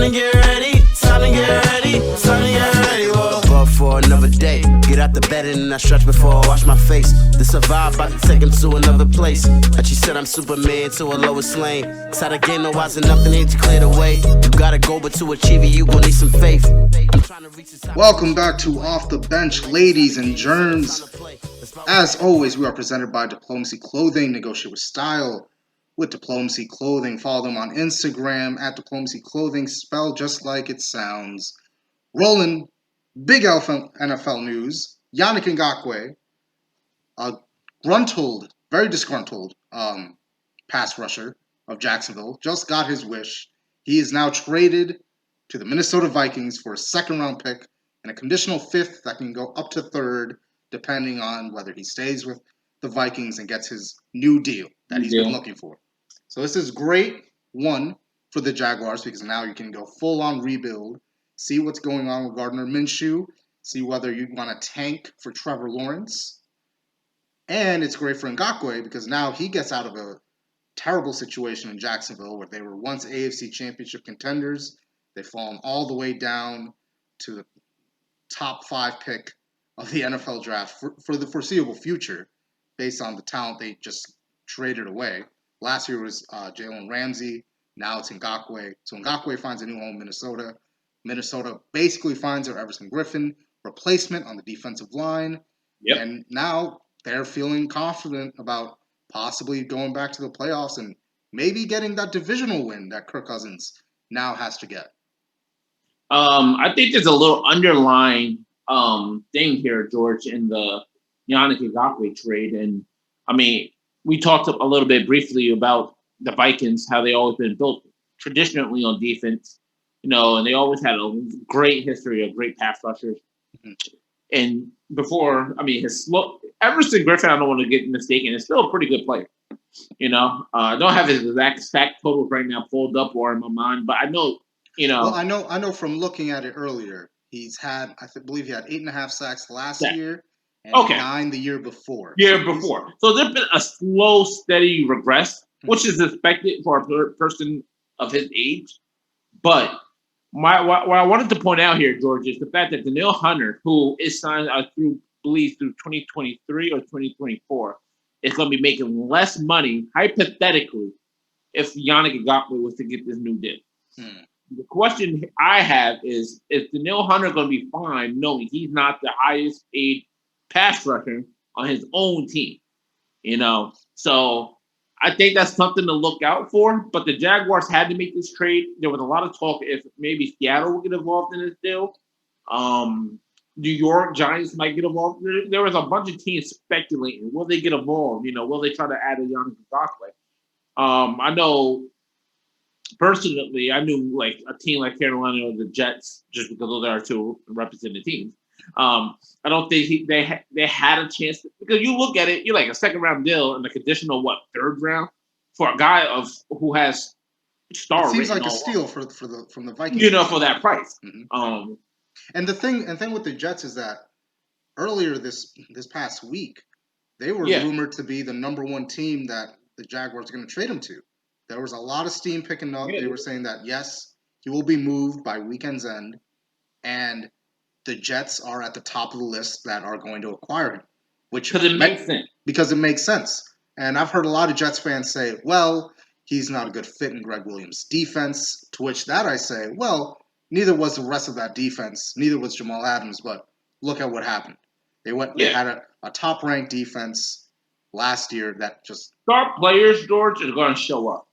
to get ready, time to get ready, time to get ready. Whoa. Up for another day, get out the bed and I stretch before I wash my face. To survive, about to take him to another place. But she said I'm Superman to a Lois Lane. Inside the game, no wise enough, the need to clear the way. You gotta go, but to achieve it, you gon' need some faith. Welcome back to Off the Bench, ladies and germs. As always, we are presented by Diplomacy Clothing. Negotiate with style with Diplomacy Clothing. Follow them on Instagram at Diplomacy Clothing, spelled just like it sounds. Roland, big NFL news. Yannick Ngakoue, a very disgruntled pass rusher of Jacksonville, just got his wish. He is now traded to the Minnesota Vikings for a second-round pick and a conditional fifth that can go up to third, depending on whether he stays with the Vikings and gets his new deal that he's been looking for. So this is great, one, for the Jaguars, because now you can go full-on rebuild, see what's going on with Gardner Minshew, see whether you want to tank for Trevor Lawrence. And it's great for Ngakoue because now he gets out of a terrible situation in Jacksonville where they were once AFC Championship contenders. They've fallen all the way down to the top 5 pick of the NFL draft for the foreseeable future based on the talent they just traded away. Last year was Jalen Ramsey. Now it's Ngakoue. So Ngakoue finds a new home in Minnesota. Minnesota basically finds their Everson Griffin replacement on the defensive line. Yep. And now they're feeling confident about possibly going back to the playoffs and maybe getting that divisional win that Kirk Cousins now has to get. I think there's a little underlying thing here, George, in the Yannick Ngakoue trade. And, I mean, we talked a little bit briefly about the Vikings, how they always been built traditionally on defense, and they always had a great history of great pass rushers. Mm-hmm. And before, Everson Griffin, I don't want to get mistaken, is still a pretty good player. I don't have his exact sack totals right now pulled up or in my mind, but I know, Well, I know from looking at it earlier, he's had, believe he had 8.5 sacks last year and 9 the year before. So there's been a slow, steady regress, which is expected for a person of his age. But what I wanted to point out here, George, is the fact that Danielle Hunter, who is signed through 2023 or 2024, is going to be making less money, hypothetically, if Yannick Ngakoue was to get this new deal. The question I have is Danielle Hunter going to be fine knowing he's not the highest paid pass rusher on his own team? So I think that's something to look out for. But the Jaguars had to make this trade. There was a lot of talk if maybe Seattle will get involved in this deal. New York Giants might get involved. There was a bunch of teams speculating. Will they get involved? Will they try to add a Yannick Ngakoue? I know personally, I knew like a team like Carolina or the Jets, just because those are 2 represented teams. I don't think they had a chance because you look at it, you're like a second round deal and a conditional third round for a guy who has star. It seems like a steal from the Vikings. For that price. Mm-hmm. And the thing with the Jets is that earlier this past week they were rumored to be the number 1 team that the Jaguars are going to trade him to. There was a lot of steam picking up. They were saying that, yes, he will be moved by weekend's end, and the Jets are at the top of the list that are going to acquire him. Because it makes sense. Because it makes sense. And I've heard a lot of Jets fans say, well, he's not a good fit in Greg Williams' defense, to which that I say, well, neither was the rest of that defense. Neither was Jamal Adams, but look at what happened. They had a top-ranked defense last year that just star players, George, are going to show up.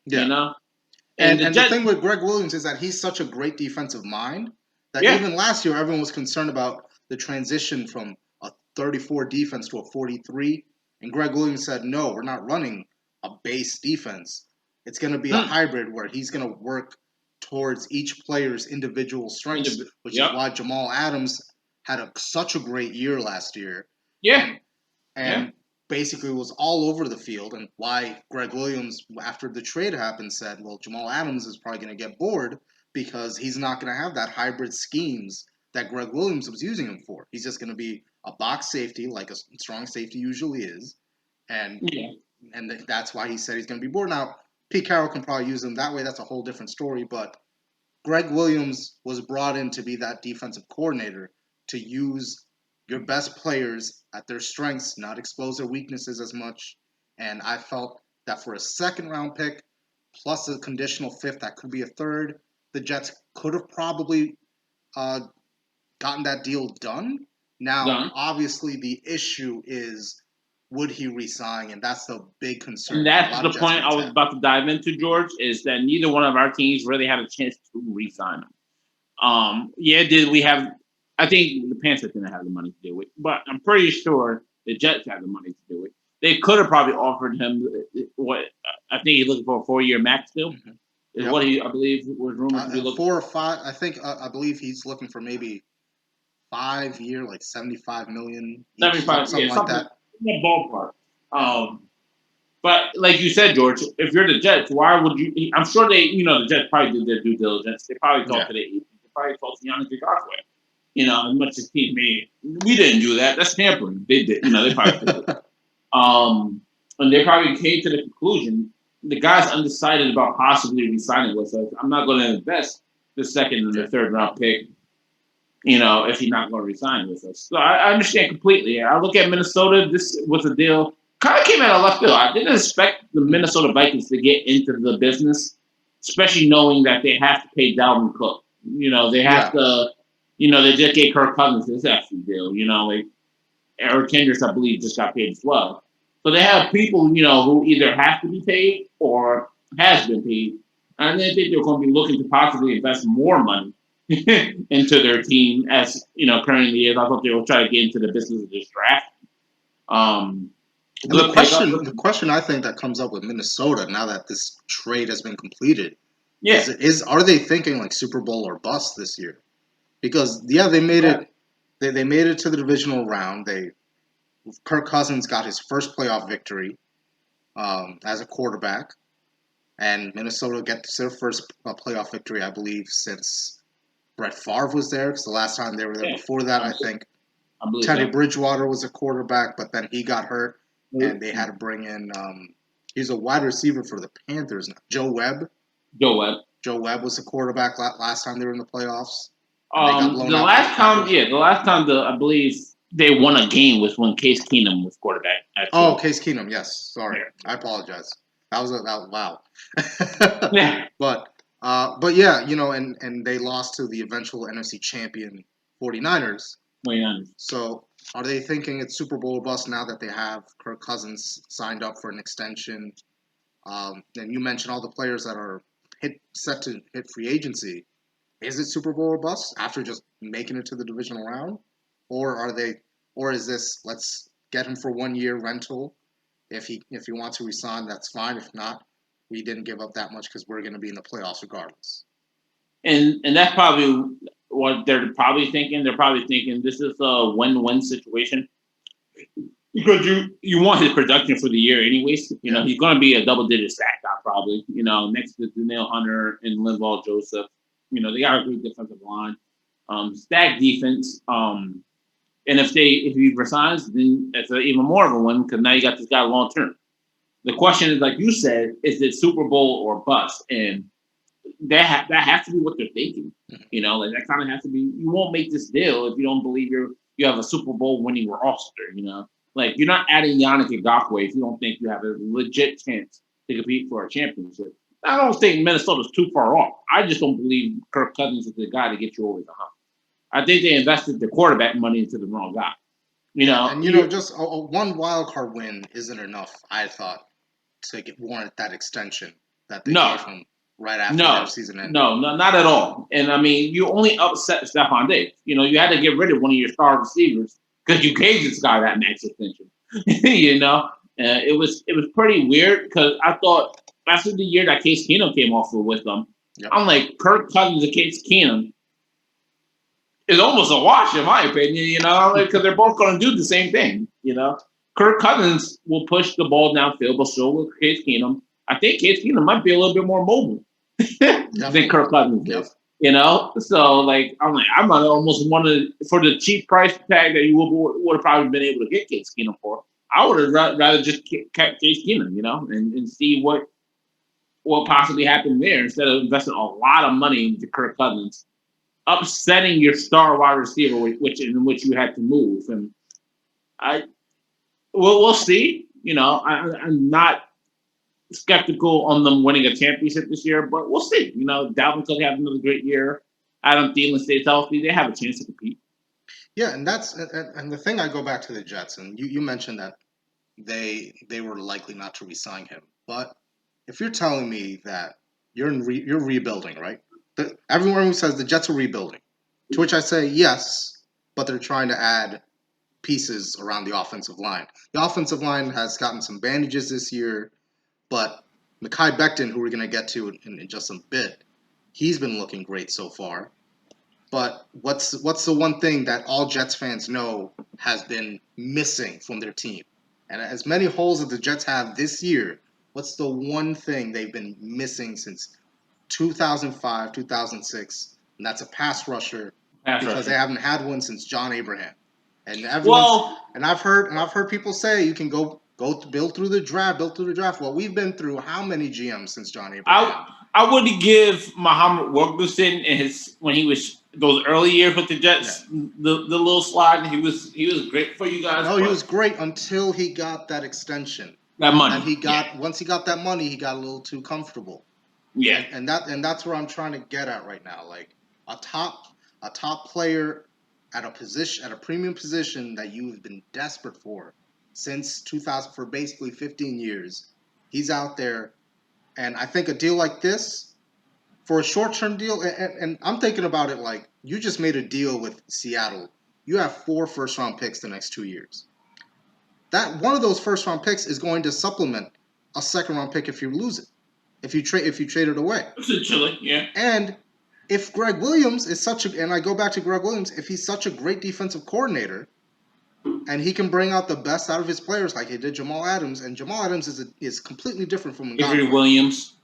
And the thing with Greg Williams is that he's such a great defensive mind that even last year everyone was concerned about the transition from a 34 defense to a 43. And Greg Williams said, no, we're not running a base defense. It's going to be a hybrid where he's going to work towards each player's individual strengths, which is why Jamal Adams had such a great year last year. And basically was all over the field, and why Greg Williams, after the trade happened, said, well, Jamal Adams is probably going to get bored because he's not going to have that hybrid schemes that Greg Williams was using him for. He's just going to be a box safety like a strong safety usually is, and that's why he said he's going to be bored. Now, Pete Carroll can probably use him that way. That's a whole different story, but Greg Williams was brought in to be that defensive coordinator to use your best players at their strengths, not expose their weaknesses as much. And I felt that for a second round pick, plus a conditional fifth that could be a third, the Jets could have probably gotten that deal done. Now, obviously, the issue is would he resign, and that's the big concern. And that's the point I was about to dive into, George, is that neither one of our teams really had a chance to re-sign him. Did we have? I think the Panthers didn't have the money to do it, but I'm pretty sure the Jets had the money to do it. They could have probably offered him what I think he's looking for a 4-year max deal. Mm-hmm. Is what I believe was rumored to be looking 4 or 5. I think I believe he's looking for maybe 5-year, like $75 million. 75, something like that. In the ballpark. But like you said, George, if you're the Jets, why would you? I'm sure the Jets probably did their due diligence. They probably talked to the agent. They probably talked to Yannick Ngakoue. As much as team made, we didn't do that. That's tampering. They did. They probably did it. And they probably came to the conclusion the guy's undecided about possibly re-signing with us. I'm not going to invest the second and the third round pick. If he's not going to resign with us. So I understand completely. I look at Minnesota. This was a deal. Kind of came out of left field. I didn't expect the Minnesota Vikings to get into the business, especially knowing that they have to pay Dalvin Cook. They have to. They just gave Kirk Cousins this extra deal. Like Eric Kendricks, I believe, just got paid as well. So they have people, who either have to be paid or has been paid. And I think they're going to be looking to possibly invest more money into their team as currently is. I thought they will try to get into the business of this draft. The question I think that comes up with Minnesota now that this trade has been completed, is are they thinking like Super Bowl or bust this year? Because they made it. They made it to the divisional round. Kirk Cousins got his first playoff victory as a quarterback, and Minnesota gets their first playoff victory, I believe, since Brett Favre was there. Because the last time they were there before that, I think Teddy Bridgewater was a quarterback, but then he got hurt, and they had to bring in. He's a wide receiver for the Panthers now. Joe Webb. Joe Webb was the quarterback last time they were in the playoffs. The last time I believe they won a game was when Case Keenum was quarterback. Case Keenum, yes. Sorry, I apologize. That was wow. But yeah, and they lost to the eventual NFC champion 49ers. So are they thinking it's Super Bowl or bust now that they have Kirk Cousins signed up for an extension? And you mentioned all the players that are set to hit free agency. Is it Super Bowl or bust after just making it to the divisional round? Or is this let's get him for 1 year rental? If he wants to resign, that's fine. If not, we didn't give up that much because we're going to be in the playoffs regardless. And that's probably what they're probably thinking. They're probably thinking this is a win-win situation because you want his production for the year anyways. He's going to be a double-digit sack guy probably. Next to Danielle Hunter and Linval Joseph. They got a great defensive line, stacked defense. And if he resigns, then that's even more of a win because now you got this guy long term. The question is, like you said, is it Super Bowl or bust? And that has to be what they're thinking. Like that kind of has to be. You won't make this deal if you don't believe you have a Super Bowl winning roster. Like you're not adding Yannick Ngakoue if you don't think you have a legit chance to compete for a championship. I don't think Minnesota's too far off. I just don't believe Kirk Cousins is the guy to get you over the hump. I think they invested the quarterback money into the wrong guy. Just one wild card win isn't enough. I thought to warrant that extension that they gave him right after the season ended. No, not at all. And I mean, you only upset Stephon Diggs. You had to get rid of one of your star receivers because you gave this guy that max extension. It was pretty weird because I thought. After the year that Case Keenum came off with them, I'm like, Kirk Cousins and Case Keenum is almost a wash, in my opinion, because they're both going to do the same thing, Kirk Cousins will push the ball downfield, but so will Case Keenum. I think Case Keenum might be a little bit more mobile than Kirk Cousins is, So, like, I'm going to almost want to, for the cheap price tag that you would have probably been able to get Case Keenum for, I would have rather just kept Case Keenum, and see what what possibly happened there instead of investing a lot of money into Kirk Cousins, upsetting your star wide receiver, which you had to move. And I, we'll see. I'm not skeptical on them winning a championship this year, but we'll see. Dalvin Cook have another great year. Adam Thielen stays healthy. They have a chance to compete. Yeah, and the thing, I go back to the Jets, and you mentioned that they were likely not to re-sign him. But if you're telling me that you're rebuilding, right? Everyone who says the Jets are rebuilding, to which I say yes, but they're trying to add pieces around the offensive line. The offensive line has gotten some bandages this year, but Mekhi Becton, who we're going to get to in just a bit, he's been looking great so far. But what's the one thing that all Jets fans know has been missing from their team? And as many holes as the Jets have this year, what's the one thing they've been missing since 2005, 2006? And that's a pass rusher, because they haven't had one since John Abraham. And I've heard people say you can go build through the draft. Well, we've been through how many GMs since John Abraham? I would give Muhammad Wilkerson when he was those early years with the Jets, the little slide. He was great for you guys. No, he was great until he got that extension. That money. And once he got that money, he got a little too comfortable. Yeah. And that's where I'm trying to get at right now. Like a top player at a premium position that you've been desperate for since 2000, for basically 15 years. He's out there. And I think a deal like this, for a short-term deal, and I'm thinking about it like, you just made a deal with Seattle. You have 4 first-round picks the next 2 years. That one of those first-round picks is going to supplement a second-round pick if you lose it, if you trade it away. Essentially, yeah. And if Greg Williams is and I go back to Greg Williams, if he's such a great defensive coordinator, and he can bring out the best out of his players like he did Jamal Adams, and Jamal Adams is completely different from Ngakoue. Avery Williams.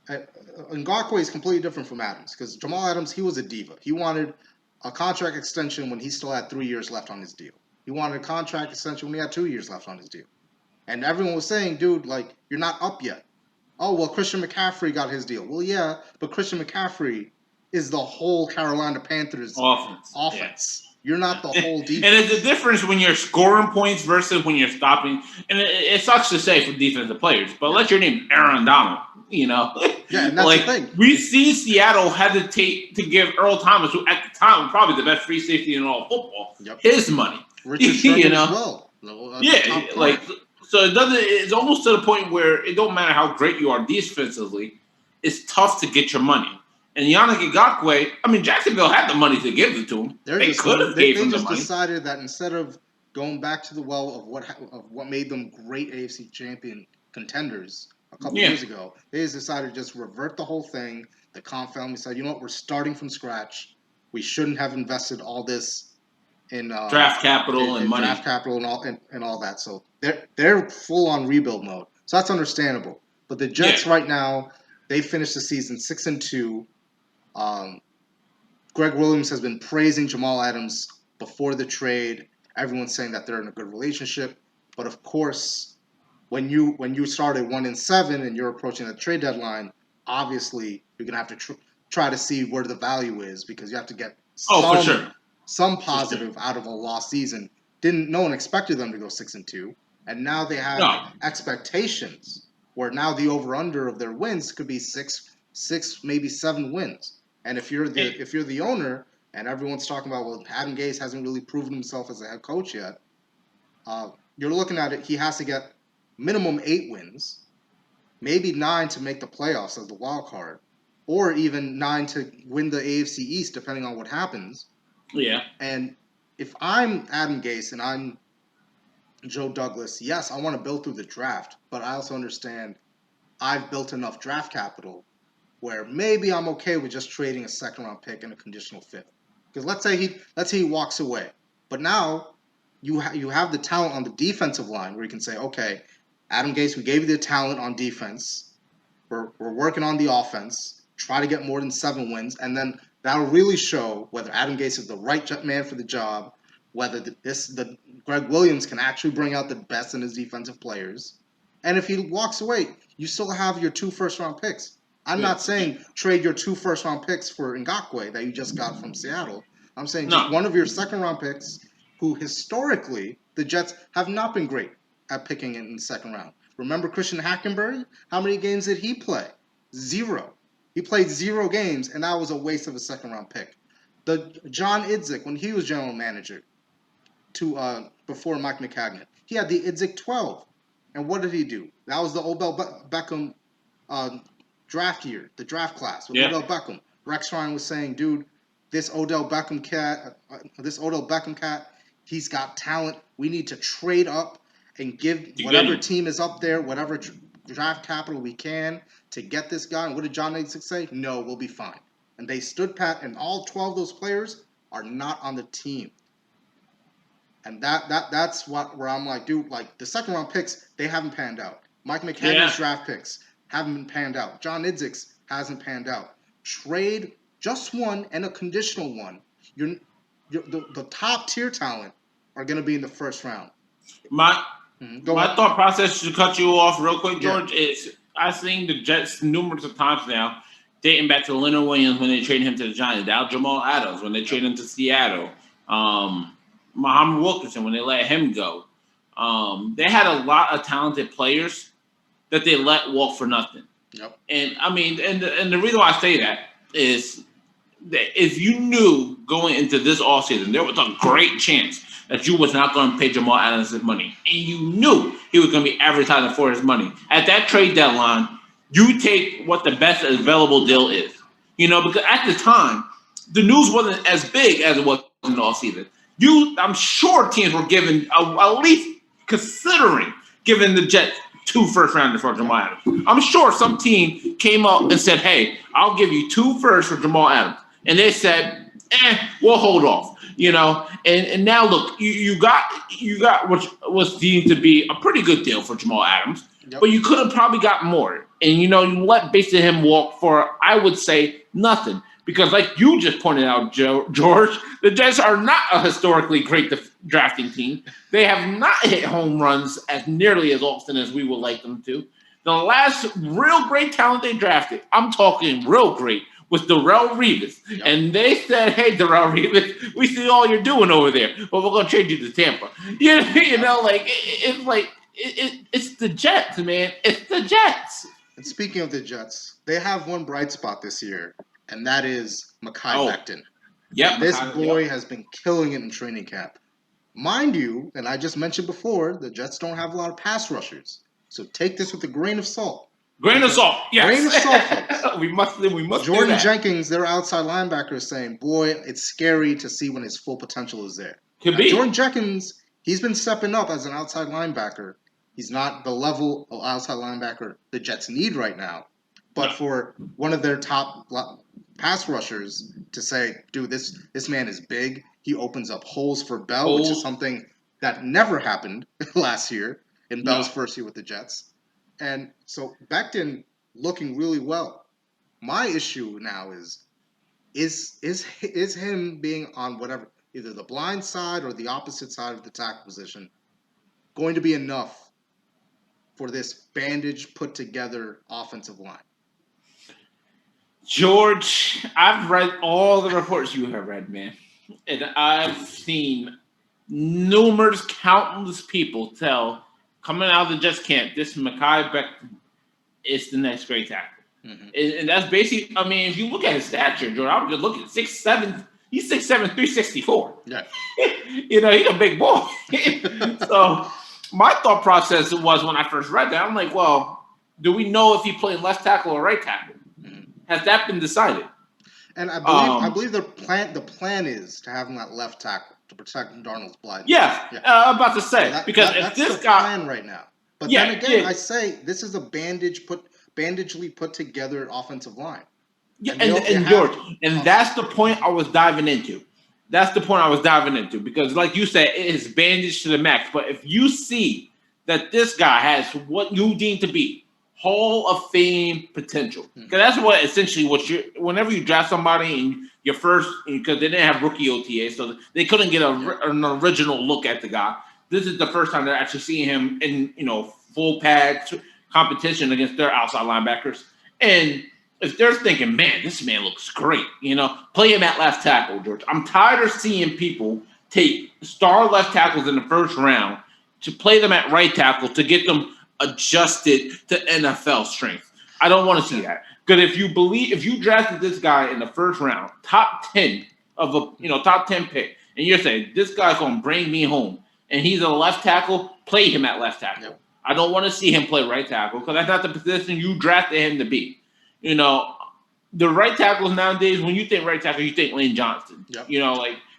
Ngakoue is completely different from Adams, because Jamal Adams, he was a diva. He wanted a contract extension when he still had 3 years left on his deal. He wanted a contract extension when he had 2 years left on his deal. And everyone was saying, dude, like, you're not up yet. Oh, well, Christian McCaffrey got his deal. Well, yeah, but Christian McCaffrey is the whole Carolina Panthers offense. Yeah. You're not the whole defense. And it's a difference when you're scoring points versus when you're stopping. And it sucks to say for defensive players, but let your name Aaron Donald, Yeah, and that's the thing. We see Seattle hesitate to give Earl Thomas, who at the time was probably the best free safety in all football, his money. Richard Sherman as well. So it's almost to the point where it don't matter how great you are defensively, it's tough to get your money. And Yannick Ngakoue, Jacksonville had the money to give it to him. They could have gave him the money. They just decided that instead of going back to the well of what made them great AFC champion contenders a couple years ago, they just decided to just revert the whole thing. The Khan family said, you know what, we're starting from scratch. We shouldn't have invested all this in draft capital and money. Draft capital and all that. So they're full on rebuild mode. So that's understandable. But the Jets right now, they finished the season 6-2. Greg Williams has been praising Jamal Adams before the trade. Everyone's saying that they're in a good relationship. But of course, when you started 1-7 and you're approaching the trade deadline, obviously you're gonna have to try to see where the value is, because you have to get some positive out of a lost season. No one expected them to go 6-2, and now they have expectations where now the over/under of their wins could be six, maybe 7 wins. And if you're the owner, and everyone's talking about, well, Adam Gase hasn't really proven himself as a head coach yet, you're looking at it. He has to get minimum 8 wins, maybe 9 to make the playoffs as the wild card, or even 9 to win the AFC East, depending on what happens. Yeah. And if I'm Adam Gase and I'm Joe Douglas, yes, I want to build through the draft, but I also understand I've built enough draft capital where maybe I'm okay with just trading a second-round pick and a conditional 5th. Because let's say he walks away, but now you have the talent on the defensive line where you can say, okay, Adam Gase, we gave you the talent on defense. We're working on the offense. Try to get more than 7 wins, and then that'll really show whether Adam Gase is the right man for the job, whether Greg Williams can actually bring out the best in his defensive players, And if he walks away, you still have your 2 first-round picks. I'm Yeah. not saying trade your 2 first-round picks for Ngakoue that you just got from Seattle. I'm saying No. take one of your second-round picks, who historically the Jets have not been great at picking in the second round. Remember Christian Hackenberg? How many games did he play? 0. He played 0 games, and that was a waste of a second-round pick. The John Idzik, when he was general manager, before Mike McCagnon, he had the Idzik 12. And what did he do? That was the Odell Beckham draft year, the draft class with Odell Beckham. Rex Ryan was saying, dude, this Odell Beckham cat, he's got talent. We need to trade up and give whatever team is up there, whatever draft capital we can to get this guy. And what did John Idzik say? No, we'll be fine. And they stood pat, and all 12 of those players are not on the team. And that's where I'm like, dude, like the second round picks, they haven't panned out. Mike McCagnon's draft picks haven't been panned out. John Idzik's hasn't panned out. Trade just one and a conditional one. The top tier talent are going to be in the first round. My thought process, to cut you off real quick, George, is I've seen the Jets numerous of times now, dating back to Leonard Williams when they traded him to the Giants, now Jamal Adams when they traded him to Seattle, Muhammad Wilkerson when they let him go. They had a lot of talented players that they let walk for nothing. Yep. And I mean, and the reason why I say that is that if you knew going into this offseason there was a great chance that you was not going to pay Jamal Adams his money, and you knew he was going to be advertising for his money at that trade deadline, you take what the best available deal is. You know, because at the time, the news wasn't as big as it was in the offseason. I'm sure teams were given at least considering giving the Jets 2 first rounders for Jamal Adams. I'm sure some team came up and said, "Hey, I'll give you 2 firsts for Jamal Adams," and they said, "We'll hold off." You know, and now look, you got what was deemed to be a pretty good deal for Jamal Adams, but you could have probably got more. And you know, you let basically him walk for, I would say, nothing. Because like you just pointed out, George, the Jets are not a historically great drafting team. They have not hit home runs as nearly as often as we would like them to. The last real great talent they drafted, I'm talking real great, was Darrelle Revis. Yep. And they said, "Hey, Darrelle Revis, we see all you're doing over there, but we're going to trade you to Tampa." You know, like, it's the Jets, man. It's the Jets. And speaking of the Jets, they have one bright spot this year, and that is Mekhi Becton. Yeah, this boy has been killing it in training camp. Mind you, and I just mentioned before, the Jets don't have a lot of pass rushers. So take this with a grain of salt. Grain of salt, yes. Grain of salt, folks. we must. Jordan Jenkins, their outside linebacker, is saying, "Boy, it's scary to see when his full potential is there." Could be. Jordan Jenkins, he's been stepping up as an outside linebacker. He's not the level of outside linebacker the Jets need right now. But for one of their top pass rushers to say, "Dude, this man is big. He opens up holes for Bell," which is something that never happened last year in Bell's first year with the Jets. And so Becton looking really well. My issue now is him being on whatever, either the blind side or the opposite side of the tackle position, going to be enough for this bandage put together offensive line? George, I've read all the reports you have read, man. And I've seen countless people coming out of the Jets camp, this Mekhi Becton is the next great tackle. Mm-hmm. And that's basically, I mean, if you look at his stature, Jordan, I would just look at 6'7", he's 6'7", 364. Yeah. You know, he's a big boy. So my thought process was when I first read that, I'm like, well, do we know if he played left tackle or right tackle? Mm-hmm. Has that been decided? And I believe the plan is to have him at left tackle to protect Darnold's blind. Yeah, I'm about to say, so because that's if this the guy plan right now. But then again, I say this is a bandagely put together offensive line. Yeah, and George, and that's the point I was diving into. Because, like you said, it is bandaged to the max. But if you see that this guy has what you deem to be Hall of Fame potential, because that's what essentially whenever you draft somebody and your first, because they didn't have rookie OTA, so they couldn't get an original look at the guy. This is the first time they're actually seeing him in full pad competition against their outside linebackers. And if they're thinking, man, this man looks great, play him at left tackle, George. I'm tired of seeing people take star left tackles in the first round to play them at right tackle to get them adjusted to NFL strength. I don't want to see that. Because if you drafted this guy in the first round, top 10 of top 10 pick, and you're saying this guy's gonna bring me home, and he's a left tackle, play him at left tackle. Yep. I don't want to see him play right tackle because that's not the position you drafted him to be. The right tackles nowadays, when you think right tackle, you think Lane Johnson. Yep.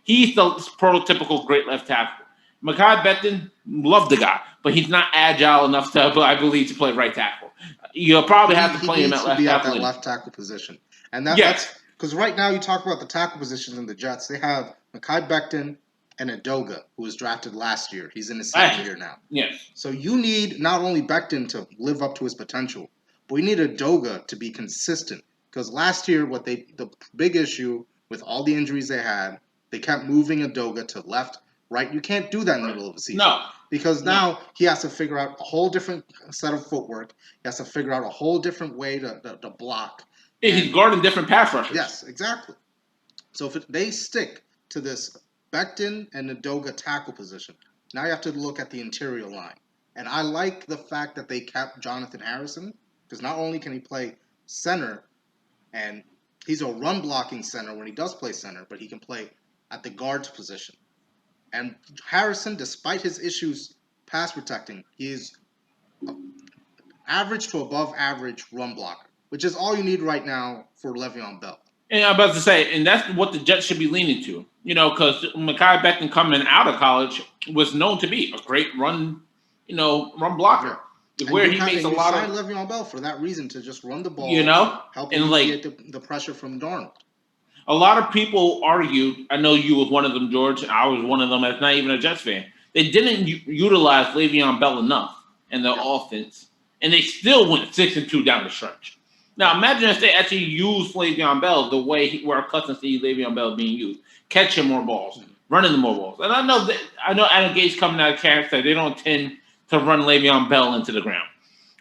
He's the prototypical great left tackle. Mekhi Becton, love the guy, but he's not agile enough to, I believe, to play right tackle. You'll probably have to play him at left tackle. At that left tackle position. And that's because right now you talk about the tackle positions in the Jets. They have Mekhi Becton and Udoka, who was drafted last year. He's in his second year now. Yes. So you need not only Becton to live up to his potential, but we need Udoka to be consistent. Because last year, the big issue with all the injuries they had, they kept moving Udoka to left, right. You can't do that in the middle of the season. No. Because now he has to figure out a whole different set of footwork. He has to figure out a whole different way to block. He's guarding different pass rushers. Yes, exactly. So if they stick to this Becton and Udoka tackle position, now you have to look at the interior line. And I like the fact that they kept Jonathan Harrison, because not only can he play center, and he's a run-blocking center when he does play center, but he can play at the guard's position. And Harrison, despite his issues pass protecting, he's average to above average run blocker, which is all you need right now for Le'Veon Bell. And I'm about to say, and that's what the Jets should be leaning to, because Mekhi Becton coming out of college was known to be a great run blocker. Yeah. Where he makes a lot of Le'Veon Bell for that reason, to just run the ball, help and get the pressure from Darnold. A lot of people argued, I know you was one of them, George, I was one of them as not even a Jets fan. They didn't utilize Le'Veon Bell enough in the offense, and they still went 6-2 down the stretch. Now, imagine if they actually used Le'Veon Bell the way we're accustomed to see Le'Veon Bell being used, catching more balls, running more balls. And I know Adam Gates coming out of camp said they don't tend to run Le'Veon Bell into the ground.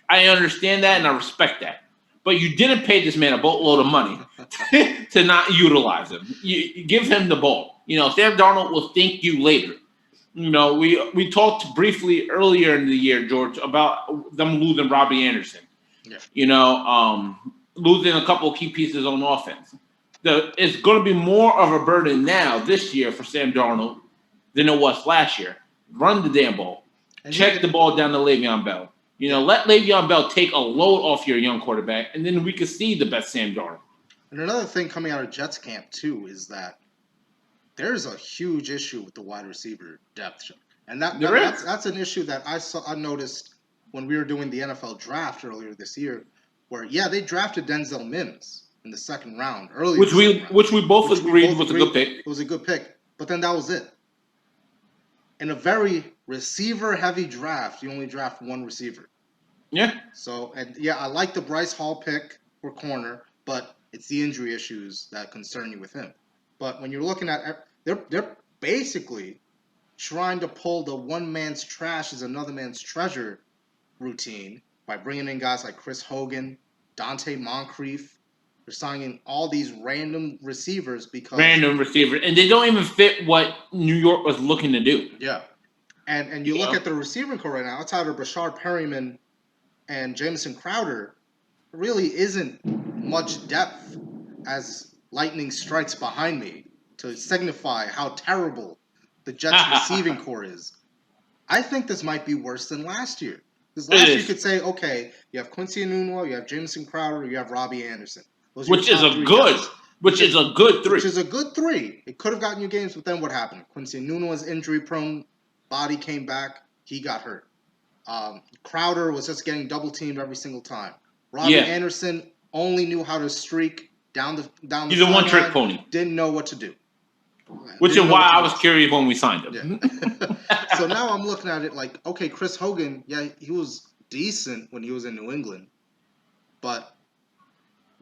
I understand that, and I respect that. But you didn't pay this man a boatload of money to not utilize him. You give him the ball. Sam Darnold will thank you later. We talked briefly earlier in the year, George, about them losing Robbie Anderson. Yeah. Losing a couple of key pieces on offense. It's going to be more of a burden now this year for Sam Darnold than it was last year. Run the damn ball. And check the ball down to Le'Veon Bell. Let Le'Veon Bell take a load off your young quarterback, and then we can see the best Sam Darnold. And another thing coming out of Jets camp, too, is that there's a huge issue with the wide receiver depth. And that's an issue that I noticed when we were doing the NFL draft earlier this year, where, they drafted Denzel Mims in the second round. Which we both agreed was a good pick. It was a good pick. But then that was it. In a very receiver-heavy draft, you only draft one receiver. Yeah. So, I like the Bryce Hall pick for corner, but it's the injury issues that concern you with him. But when you're looking at, they're basically trying to pull the one man's trash is another man's treasure routine by bringing in guys like Chris Hogan, Dante Moncrief. They're signing all these random receivers and they don't even fit what New York was looking to do. Yeah. And you look at the receiving core right now, outside of Brashard Perryman and Jamison Crowder, really isn't much depth as lightning strikes behind me to signify how terrible the Jets receiving core is. I think this might be worse than last year. Because last year you could say, okay, you have Quincy Enunwa, you have Jamison Crowder, you have Robbie Anderson. Which is a good three. It could have gotten you games, but then what happened? Quincy Enunwa was injury-prone. Body came back. He got hurt. Crowder was just getting double-teamed every single time. Robbie Anderson only knew how to streak down the He's a one-trick pony. Didn't know what to do. Which is why I was curious when we signed him. Yeah. So now I'm looking at it like, okay, Chris Hogan, he was decent when he was in New England. But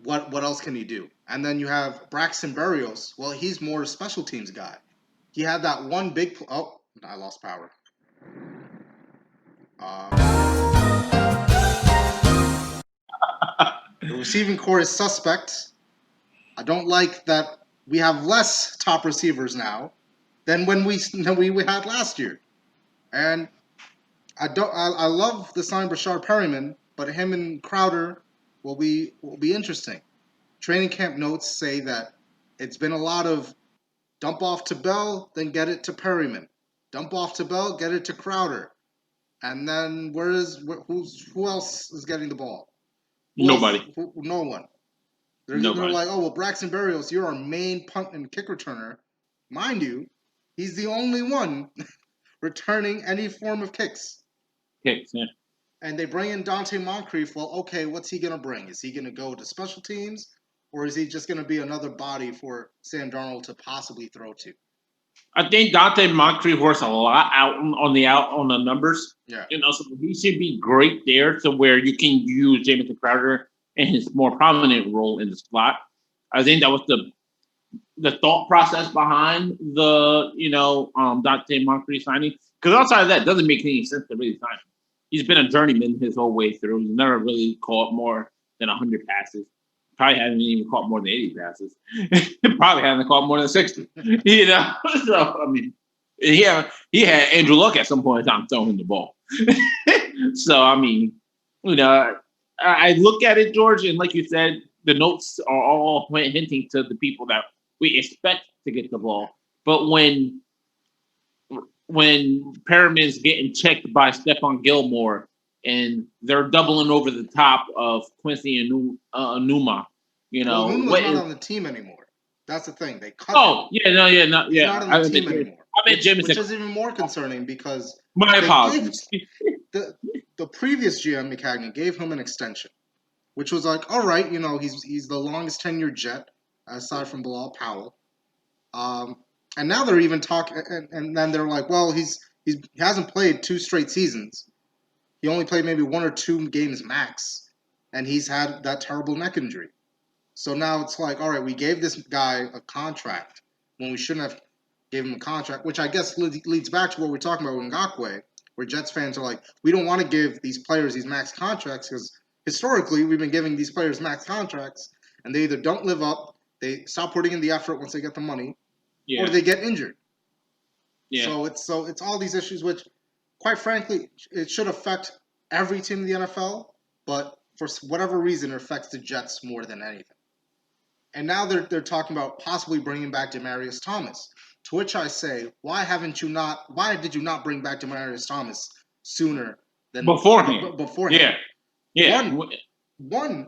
what else can he do? And then you have Braxton Berrios. Well, he's more a special teams guy. He had that one big... I lost power. The receiving core is suspect. I don't like that we have less top receivers now than when we had last year. And I love the sign Brashard Perryman, but him and Crowder will be interesting. Training camp notes say that it's been a lot of dump off to Bell, then get it to Perryman. Dump off to Bell, get it to Crowder. And then who else is getting the ball? Nobody. No one. They're like, oh, well, Braxton Berrios, you're our main punt and kick returner. Mind you, he's the only one returning any form of kicks. Kicks, yeah. And they bring in Dante Moncrief. Well, okay, what's he going to bring? Is he going to go to special teams? Or is he just going to be another body for Sam Darnold to possibly throw to? I think Dante Moncrief works a lot out on the numbers. Yeah. So he should be great there to where you can use Jamison Crowder in his more prominent role in the slot. I think that was the thought process behind the Dante Moncrief signing. Because outside of that, it doesn't make any sense to really sign him. He's been a journeyman his whole way through. He's never really caught more than 100 passes. Probably hasn't even caught more than 80 passes. Probably hasn't caught more than 60. So I mean, he had Andrew Luck at some point in time throwing the ball. So I mean, I look at it, George, and like you said, the notes are all hinting to the people that we expect to get the ball. But when Perriman's getting checked by Stephon Gilmore and they're doubling over the top of Quincy and Enunwa, Enuma's not on the team anymore. That's the thing. They cut him. He's not on the team anymore. I meant Jameson. Which is even more concerning because my apologies. The previous GM McCagnon gave him an extension, which was like, all right, he's the longest tenured Jet aside from Bilal Powell. And now they're even talking, and then they're like, well, he hasn't played 2 straight seasons. He only played maybe 1 or 2 games max, and he's had that terrible neck injury. So now it's like, all right, we gave this guy a contract when we shouldn't have gave him a contract, which I guess leads back to what we're talking about with Ngakoue, where Jets fans are like, we don't want to give these players these max contracts because historically we've been giving these players max contracts, and they either don't live up, they stop putting in the effort once they get the money, or they get injured. Yeah. So it's all these issues, which, quite frankly, it should affect every team in the NFL, but for whatever reason, it affects the Jets more than anything. And now they're talking about possibly bringing back Demaryius Thomas. To which I say, why did you not bring back Demaryius Thomas sooner than beforehand? Yeah. One,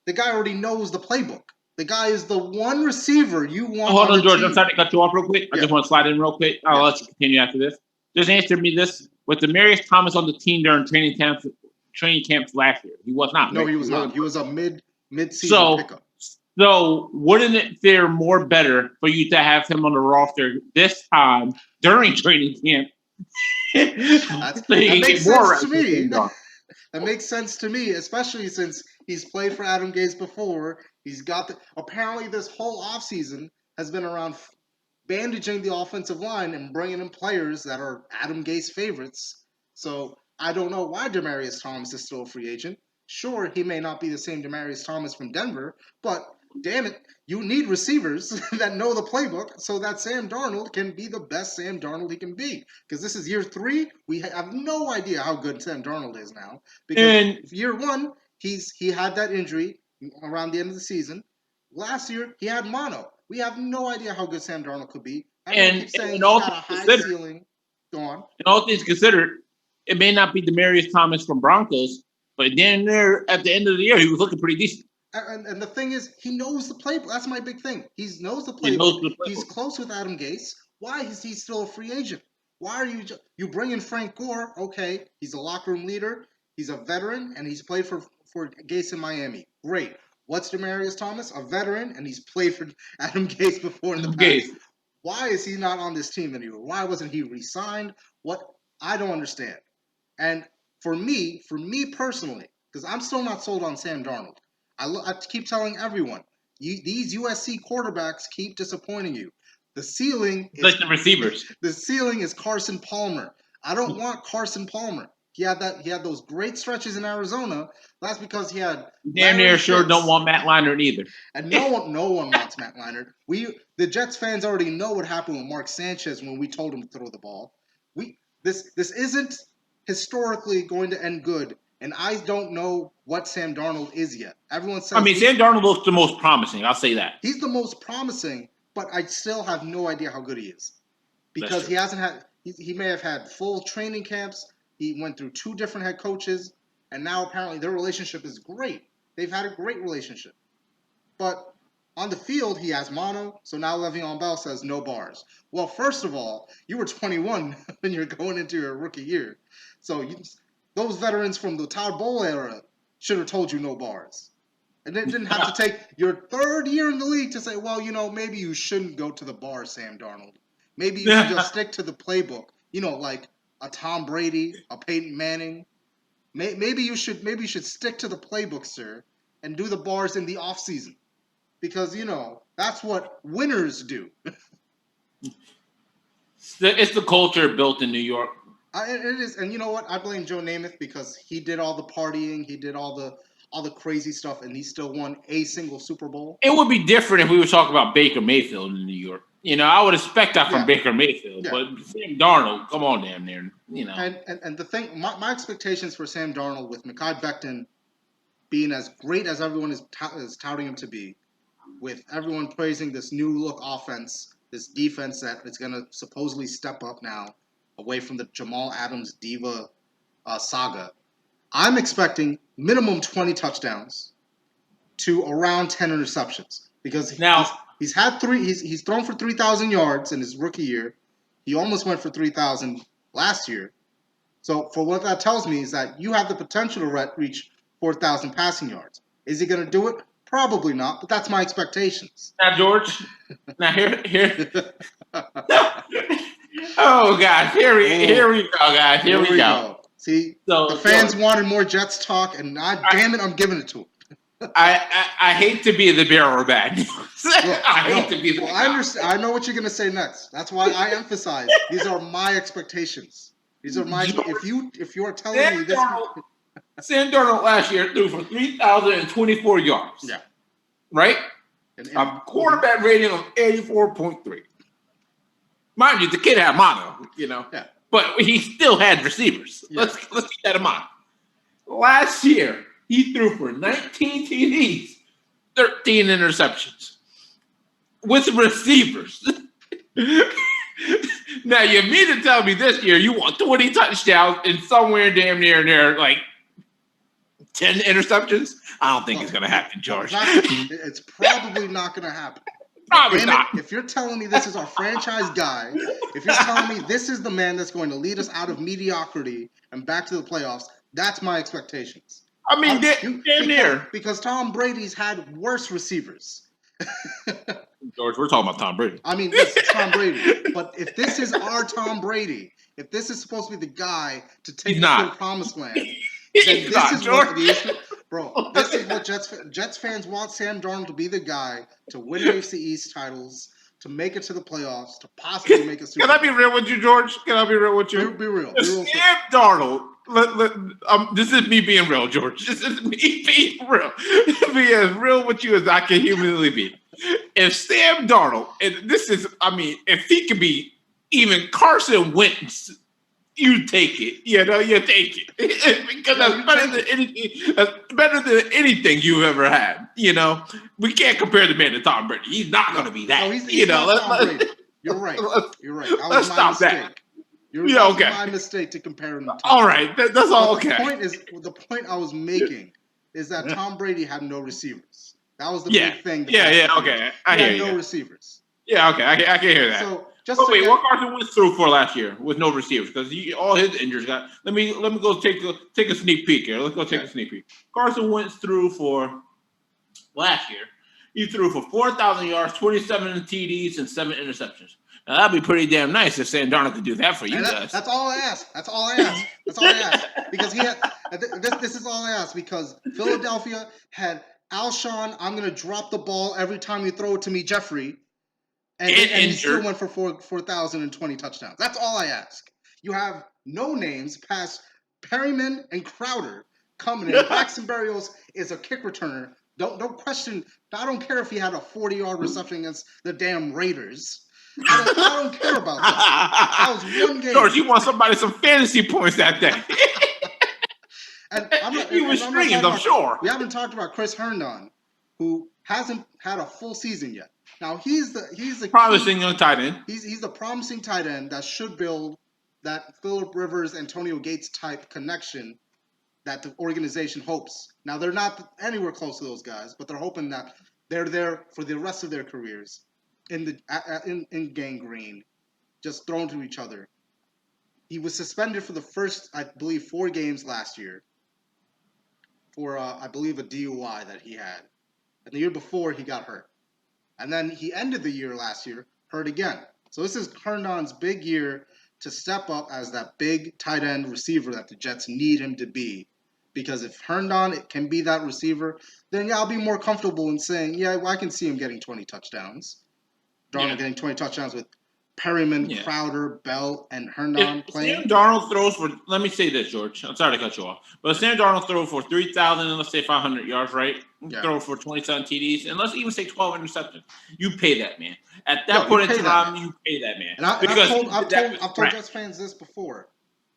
the guy already knows the playbook. The guy is the one receiver you want. Hold on, George. I'm sorry to cut you off real quick. I just want to slide in real quick. I'll let you continue after this. Just answer me this: was Demaryius Thomas on the team during training camps last year? He was not. No, right? he was not. He was a mid-season pickup. So wouldn't it fare more better for you to have him on the roster this time during training camp? That makes sense to me. That makes sense to me, especially since he's played for Adam Gase before. He's got apparently this whole offseason has been around bandaging the offensive line and bringing in players that are Adam Gase favorites. So I don't know why Demaryius Thomas is still a free agent. Sure, he may not be the same Demaryius Thomas from Denver, but damn it, you need receivers that know the playbook so that Sam Darnold can be the best Sam Darnold he can be. Because this is year 3. We have no idea how good Sam Darnold is now. Because year 1, he had that injury around the end of the season. Last year, he had mono. We have no idea how good Sam Darnold could be. I keep saying he's got a high ceiling. Go on. And all things considered, it may not be Demaryius Thomas from Broncos, but then there at the end of the year, he was looking pretty decent. And the thing is, he knows the playbook. That's my big thing. He knows the playbook. He's close with Adam Gase. Why is he still a free agent? Why are you bring in Frank Gore? Okay, he's a locker room leader. He's a veteran, and he's played for Gase in Miami. Great. What's Demaryius Thomas? A veteran, and he's played for Adam Gase before in the past. Why is he not on this team anymore? Why wasn't he re-signed? What? I don't understand. And for me personally, because I'm still not sold on Sam Darnold. I keep telling everyone, these USC quarterbacks keep disappointing you. The ceiling is like the receivers. The ceiling is Carson Palmer. I don't want Carson Palmer. He had those great stretches in Arizona. That's because he had damn near sure don't want Matt Leinart either. And no one wants Matt Leinart. The Jets fans already know what happened with Mark Sanchez when we told him to throw the ball. This isn't historically going to end good, and I don't know what Sam Darnold is yet. Everyone says Sam Darnold looks the most promising. I'll say that. He's the most promising, but I still have no idea how good he is. Because he hasn't had he may have had full training camps. He went through 2 different head coaches, and now apparently their relationship is great. They've had a great relationship. But on the field, he has mono, so now Le'Veon Bell says no bars. Well, first of all, you were 21 when you're going into your rookie year. So those veterans from the Todd Bowl era should have told you no bars. And it didn't have to take your 3rd year in the league to say, well, maybe you shouldn't go to the bar, Sam Darnold. Maybe you should just stick to the playbook. Like a Tom Brady, a Peyton Manning. Maybe you should stick to the playbook, sir, and do the bars in the offseason. Because, that's what winners do. It's the culture built in New York. It is. And you know what? I blame Joe Namath because he did all the partying. He did all the crazy stuff, and he still won a single Super Bowl. It would be different if we were talking about Baker Mayfield in New York. I would expect that from Baker Mayfield. Yeah. But Sam Darnold, come on, damn near. And the thing, my expectations for Sam Darnold with Mekhi Becton being as great as everyone is touting him to be, with everyone praising this new look offense, this defense that is going to supposedly step up now away from the Jamal Adams diva saga. I'm expecting minimum 20 touchdowns to around 10 interceptions because he's thrown for 3,000 yards in his rookie year. He almost went for 3,000 last year. So for what that tells me is that you have the potential to reach 4,000 passing yards. Is he going to do it? Probably not, but that's my expectations. Now, George. Now here. Oh gosh, here we go, guys. Here we go. See, the fans wanted more Jets talk, and damn it, I'm giving it to them. I hate to be the bearer of bad news. I understand. I know what you're gonna say next. That's why I emphasize these are my expectations. These are my. If you are telling me this. Sam Darnold last year threw for 3,024 yards. Yeah. Right? A quarterback rating of 84.3. Mind you, the kid had mono, Yeah. But he still had receivers. Yeah. Let's keep that in mind. Last year, he threw for 19 TDs, 13 interceptions with receivers. Now, you mean to tell me this year you want 20 touchdowns and somewhere damn near there, like 10 interceptions? I don't think it's going to happen, George. It's probably not going to happen. Probably not. If you're telling me this is our franchise guy, if you're telling me this is the man that's going to lead us out of mediocrity and back to the playoffs, that's my expectations. I mean, damn near. Because Tom Brady's had worse receivers. George, we're talking about Tom Brady. I mean, this is Tom Brady. But if this is our Tom Brady, if this is supposed to be the guy to take us to the promised land, then this is what the issue. Bro, this is what Jets fans want Sam Darnold to be the guy to win AFC East titles, to make it to the playoffs, to possibly make a Super Bowl. Can I be real with you, George? Can I be real with you? Be real. Sam Darnold. This is me being real, George. This is me being real. Be as real with you as I can humanly be. If Sam Darnold, and this is, if he could be even Carson Wentz, you take it. You take it. Because that's better than anything. That's better than anything you've ever had. We can't compare the man to Tom Brady. He's not going to be that. No, he's not Tom Brady. You're right. That was my mistake. Okay. My mistake to compare him to Tom all right. That's all okay. The point I was making is that Tom Brady had no receivers. That was the big thing. Okay. I hear you. No receivers. Yeah, okay. I can hear that. So what Carson Wentz threw for last year with no receivers? Because all his injuries got. Let me go take a sneak peek here. Let's go take a sneak peek. Carson Wentz threw for last year. He threw for 4,000 yards, 27 TDs, and 7 interceptions. Now that'd be pretty damn nice if Sam Darnold could do that for you guys. That's all I ask. Because this is all I ask. Because Philadelphia had Alshon, I'm gonna drop the ball every time you throw it to me, Jeffrey. And he still went for 4,020 touchdowns. That's all I ask. You have no names past Perryman and Crowder coming in. Braxton Berrios is a kick returner. Don't question. I don't care if he had a 40-yard reception against the damn Raiders. I don't care about that. That was one game. George, you want somebody some fantasy points that day. And he was stringing, I'm sure. We haven't talked about Chris Herndon, who hasn't had a full season yet. Now he's the promising young tight end. He's the promising tight end that should build that Phillip Rivers, Antonio Gates type connection that the organization hopes. Now they're not anywhere close to those guys, but they're hoping that they're there for the rest of their careers in gangrene, just thrown to each other. He was suspended for the first, I believe, 4 games last year for, I believe, a DUI that he had. And the year before, he got hurt. And then he ended the year last year hurt again. So this is Herndon's big year to step up as that big tight end receiver that the Jets need him to be. Because if Herndon can be that receiver, then yeah, I'll be more comfortable in saying, yeah, well, I can see him getting 20 touchdowns. Darnold getting 20 touchdowns with Perryman, Crowder, Bell, and Herndon playing. Sam Darnold throws for, let me say this, George. I'm sorry to cut you off. But Sam Darnold throws for 3,000 and let's say 500 yards, right? Yeah. Throw for 27 TDs, and let's even say 12 interceptions. You pay that man. At that point in time, you pay that man. And I've told Jets fans this before.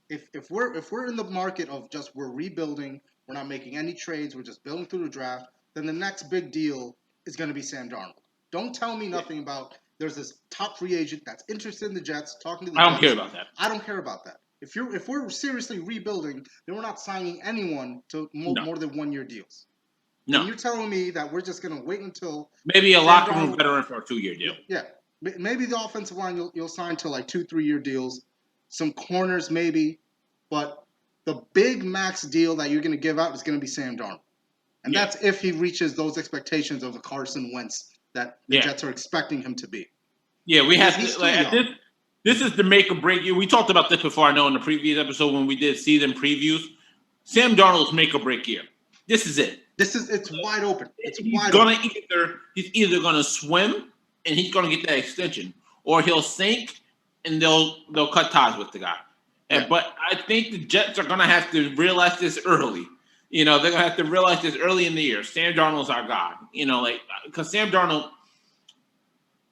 If we're in the market of just we're rebuilding, we're not making any trades, we're just building through the draft, then the next big deal is going to be Sam Darnold. Don't tell me nothing about there's this top free agent that's interested in the Jets, talking to the Jets. I don't care about that. I don't care about that. If we're seriously rebuilding, then we're not signing anyone to more than 1-year deals. No. And you're telling me that we're just going to wait until maybe a locker room veteran for a 2-year deal. Yeah. Maybe the offensive line you'll sign to like 2-3 year deals. Some corners maybe, but the big max deal that you're going to give out is going to be Sam Darnold. And that's if he reaches those expectations of the Carson Wentz that the Jets are expecting him to be. Yeah, we have to. This is the make or break year. We talked about this before, I know, in the previous episode when we did season previews. Sam Darnold's make or break year. This is it. It's wide open. He's either gonna swim and he's gonna get that extension, or he'll sink and they'll cut ties with the guy. But I think the Jets are gonna have to realize this early. They're gonna have to realize this early in the year. Sam Darnold's our guy. Because Sam Darnold,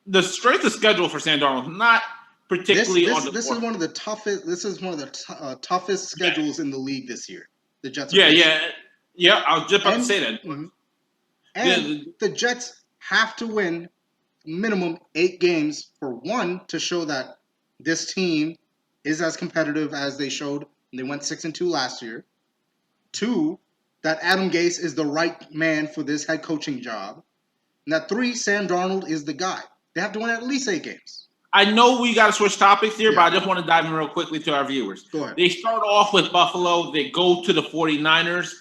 the strength of schedule for Sam Darnold, not particularly on the. This is one of the toughest. This is one of the toughest schedules in the league this year. The Jets. Yeah. I was just about to say that. Mm-hmm. And the Jets have to win minimum 8 games for one to show that this team is as competitive as they showed when they went 6-2 last year. 2, that Adam Gase is the right man for this head coaching job. And that 3, Sam Darnold is the guy. They have to win at least 8 games. I know we got to switch topics here, but I just want to dive in real quickly to our viewers. Go ahead. They start off with Buffalo. They go to the 49ers,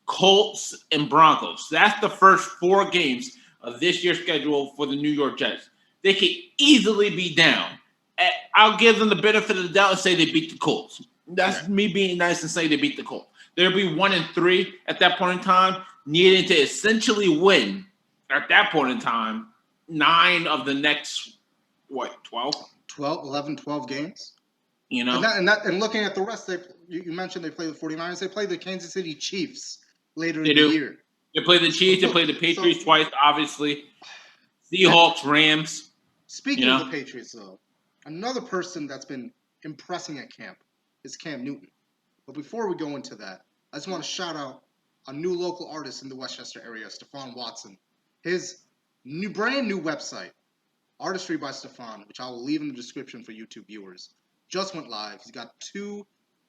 Colts, and Broncos. That's the first 4 games of this year's schedule for the New York Jets. They can easily be down. I'll give them the benefit of the doubt and say they beat the Colts. That's me being nice and say they beat the Colts. They'll be 1-3 at that point in time, needing to essentially win at that point in time 9 of the next, 12? 12 games. And looking at the rest, you mentioned they play the 49ers. They play the Kansas City Chiefs later in the year. They play the Chiefs. They play the Patriots twice, obviously. Seahawks, Rams. Speaking of the Patriots, though, another person that's been impressing at camp is Cam Newton. But before we go into that, I just want to shout out a new local artist in the Westchester area, Stefan Watson. His brand new website, Artistry by Stefan, which I will leave in the description for YouTube viewers, just went live. He's got 2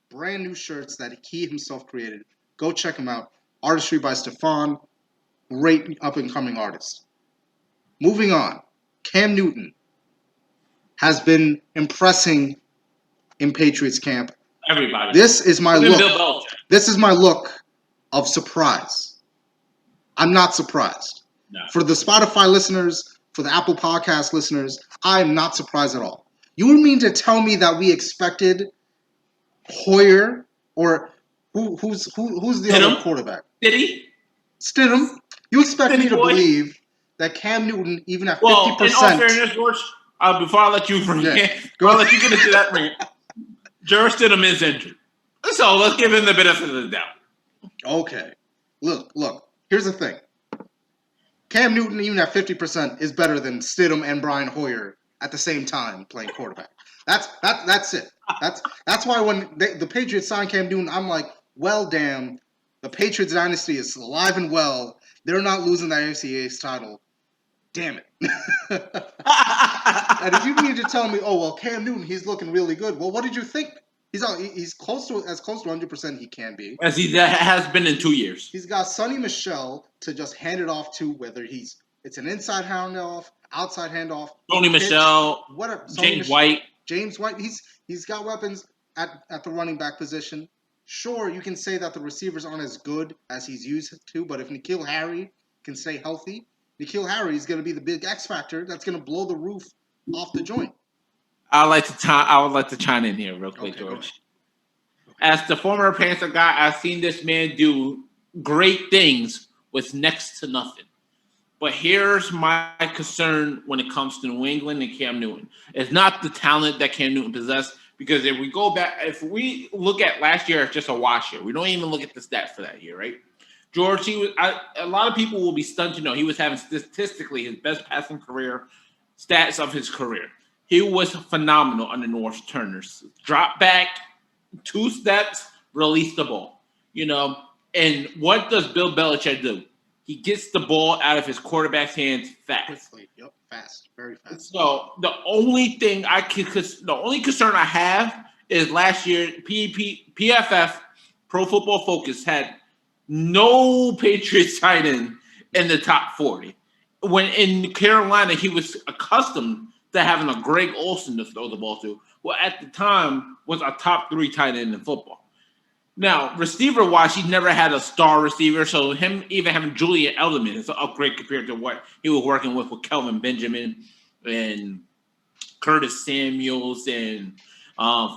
brand new shirts that he himself created. Go check him out. Artistry by Stefan, great up-and-coming artist. Moving on, Cam Newton has been impressing in Patriots camp. Everybody. This is my look. This is my look of surprise. I'm not surprised. No. For the Spotify listeners, for the Apple Podcast listeners, I am not surprised at all. You would mean to tell me that we expected Hoyer or who's the other quarterback? Stidham. You expect me to believe that Cam Newton, even at 50%. Well, in all fairness, George, before I let you forget, I'll let you get into that ring. Jarrett Stidham is injured. So let's give him the benefit of the doubt. Okay. Look. Here's the thing. Cam Newton, even at 50%, is better than Stidham and Brian Hoyer at the same time playing quarterback. That's it. That's why when the Patriots signed Cam Newton, I'm like, well, damn, the Patriots dynasty is alive and well. They're not losing that AFC East title. Damn it. And if you need to tell me, oh, well, Cam Newton, he's looking really good. Well, what did you think? He's as close to 100% he can be. As he has been in 2 years. He's got Sonny Michel to just hand it off to, whether it's an inside handoff, outside handoff. Sonny Michel, whatever. James White. James White, he's got weapons at the running back position. Sure, you can say that the receivers aren't as good as he's used to, but if N'Keal Harry can stay healthy, N'Keal Harry is going to be the big X factor that's going to blow the roof off the joint. I would like to chime in here real quick, George. As the former Panther guy, I've seen this man do great things with next to nothing. But here's my concern when it comes to New England and Cam Newton. It's not the talent that Cam Newton possessed, because if we look at last year as just a wash year, we don't even look at the stats for that year, right? George, a lot of people will be stunned to know he was having statistically his best passing career stats of his career. He was phenomenal under North Turner's drop back, 2 steps, release the ball. And what does Bill Belichick do? He gets the ball out of his quarterback's hands fast. Quickly. Yep, fast, very fast. So the only concern I have is last year PFF, Pro Football Focus, had no Patriots tight end in the top 40. When in Carolina, he was accustomed to having a Greg Olsen to throw the ball to, who at the time was a top 3 tight end in football. Now, receiver-wise, he never had a star receiver, so him even having Julian Edelman is an upgrade compared to what he was working with Kelvin Benjamin and Curtis Samuels and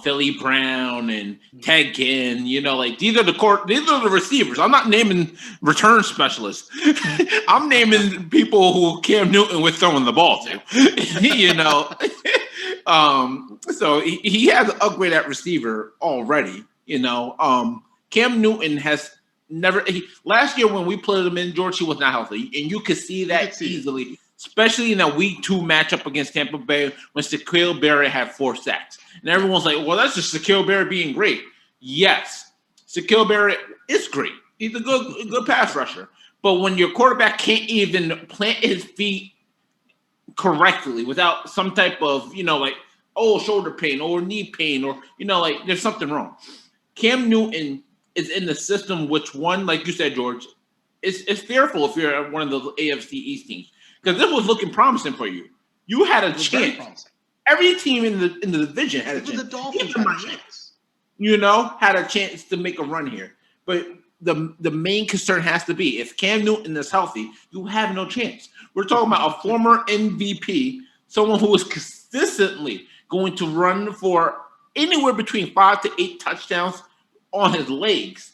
Philly Brown and Ted Ginn. These are the receivers. I'm not naming return specialists. I'm naming people who Cam Newton was throwing the ball to. So he has to upgrade that receiver already. Cam Newton has never. Last year when we played him in, George, he was not healthy, and you could see that easily, especially in that Week 2 matchup against Tampa Bay when Shaquille Barrett had 4 sacks, and everyone's like, "Well, that's just Shaquille Barrett being great." Yes, Shaquille Barrett is great. He's a good pass rusher, but when your quarterback can't even plant his feet correctly without some type of shoulder pain or knee pain or there's something wrong. Cam Newton is in the system, which one, like you said, George, it's fearful if you're one of the AFC East teams, because this was looking promising for you. You had a chance. Every team in the division had a chance. The Dolphins had a chance. Had a chance to make a run here. But the main concern has to be, if Cam Newton is healthy, you have no chance. We're talking about a former MVP, someone who is consistently going to run for anywhere between 5 to 8 touchdowns on his legs,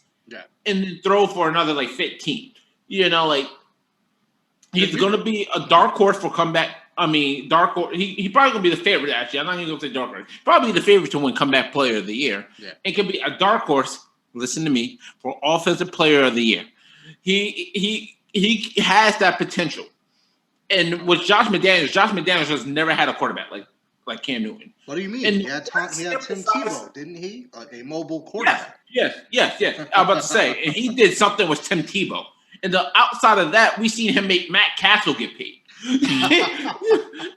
and then throw for another 15. He's going to be a dark horse for comeback. Dark horse. He probably going to be the favorite. Actually, I'm not even going to say dark horse. Probably the favorite to win comeback player of the year. Yeah. It could be a dark horse. Listen to me, for offensive player of the year. He has that potential. And with Josh McDaniels has never had a quarterback like Cam Newton. What do you mean? He had Tim Tebow, didn't he? A mobile quarterback. Yes. I was about to say, and he did something with Tim Tebow. And outside of that, we seen him make Matt Castle get paid.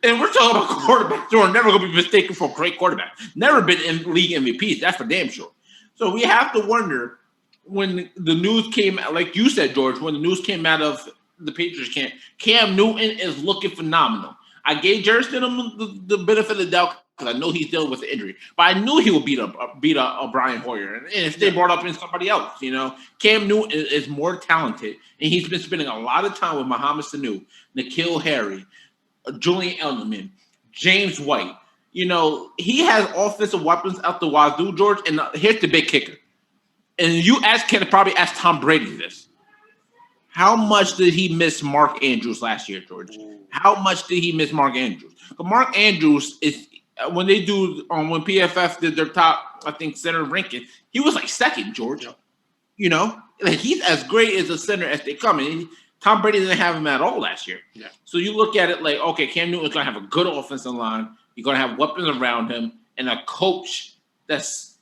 And we're talking about quarterbacks who are never going to be mistaken for a great quarterback. Never been in league MVPs. That's for damn sure. So we have to wonder, when the news came out, like you said, George, when the news came out of the Patriots camp, Cam Newton is looking phenomenal. I gave Jerry the benefit of the doubt because I know he's dealing with the injury, but I knew he would beat a Brian Hoyer. And if they brought up in somebody else, Cam Newton is more talented, and he's been spending a lot of time with Mohamed Sanu, N'Keal Harry, Julian Edelman, James White. He has offensive weapons out the wazoo, George. And here's the big kicker. And you can probably ask Tom Brady this. How much did he miss Mark Andrews last year, George? How much did he miss Mark Andrews? But Mark Andrews when they do when PFF did their top, I think, center ranking, he was like second, George. Yep. You know, like he's as great as a center as they come. And Tom Brady didn't have him at all last year. Yeah. So you look at it like, okay, Cam Newton's gonna have a good offensive line. You're gonna have weapons around him, and a coach that's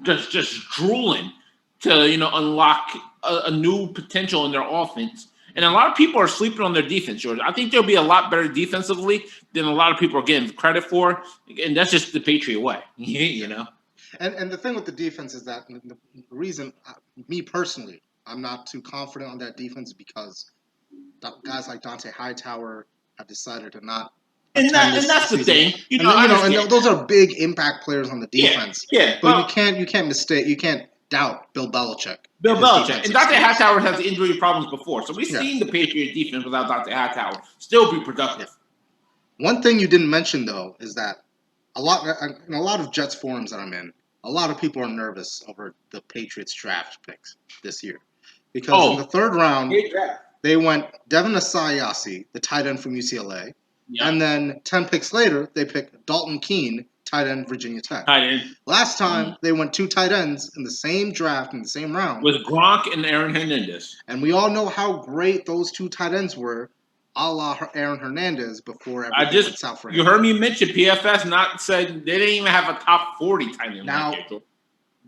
just drooling to unlock a new potential in their offense. And a lot of people are sleeping on their defense, George. I think they'll be a lot better defensively than a lot of people are getting credit for, and that's just the Patriot way, you know. And the thing with the defense is that the reason, me personally, I'm not too confident on that defense because guys like Dante Hightower have decided to not. And that's the thing, and those are big impact players on the defense. Yeah. But you can't doubt Bill Belichick. And Dante Hightower has injury problems before, so we've seen the Patriot defense without Dante Hightower still be productive. One thing you didn't mention though is that in a lot of Jets forums that I'm in, a lot of people are nervous over the Patriots draft picks this year because in the third round they went Devin Asiasi, the tight end from UCLA, and then 10 picks later they picked Dalton Keene, tight end, Virginia Tech. Last time, they went 2 tight ends in the same draft in the same round. With Gronk and Aaron Hernandez. And we all know how great those 2 tight ends were, a la Aaron Hernandez, before everything went south for him. You heard me mention PFS not said they didn't even have a top 40 tight end. Now,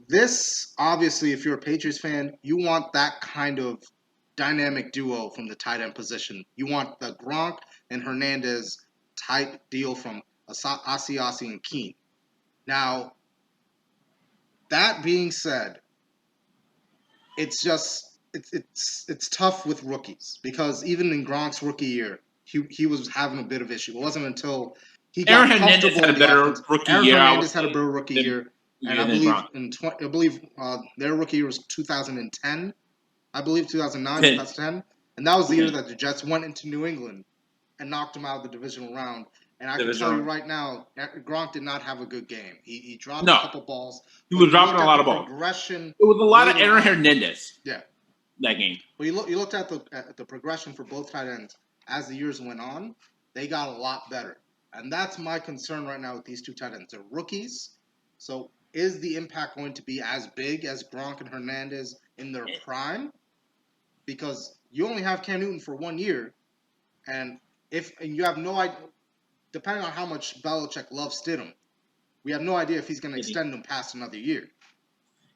this, obviously, if you're a Patriots fan, you want that kind of dynamic duo from the tight end position. You want the Gronk and Hernandez type deal from Asiasi and Keene. Now, that being said, it's tough with rookies because even in Gronk's rookie year, he was having a bit of issue. It wasn't until he got comfortable in the offense. Aaron Hernandez had a better rookie year, and I believe their rookie year was 2010. I believe 2009, 2010, and that was the year that the Jets went into New England and knocked them out of the divisional round. And I can tell you right now, Gronk did not have a good game. He dropped a couple balls. He was dropping a lot of balls. It was a lot of Aaron Hernandez. Yeah, that game. Well, you looked at the progression for both tight ends as the years went on. They got a lot better, and that's my concern right now with these 2 tight ends. They're rookies, so is the impact going to be as big as Gronk and Hernandez in their prime? Because you only have Cam Newton for 1 year, and you have no idea. Depending on how much Belichick loves Stidham, we have no idea if he's going to extend him past another year.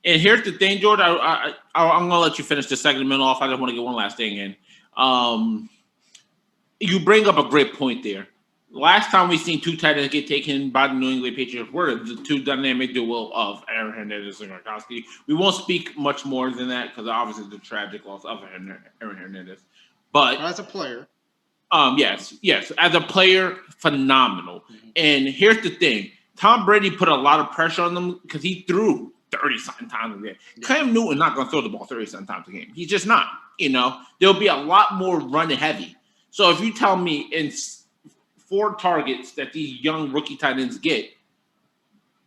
And here's the thing, George. I'm going to let you finish the segment off. I just want to get one last thing in. You bring up a great point there. Last time we seen 2 tight ends get taken by the New England Patriots were the 2 dynamic duo of Aaron Hernandez and Gronkowski. We won't speak much more than that because obviously the tragic loss of Aaron Hernandez. But as a player. Yes. As a player, phenomenal. Mm-hmm. And here's the thing. Tom Brady put a lot of pressure on them because he threw 30-something times a game. Yeah. Cam Newton's not going to throw the ball 30-something times a game. He's just not. There'll be a lot more run heavy. So if you tell me in 4 targets that these young rookie tight ends get,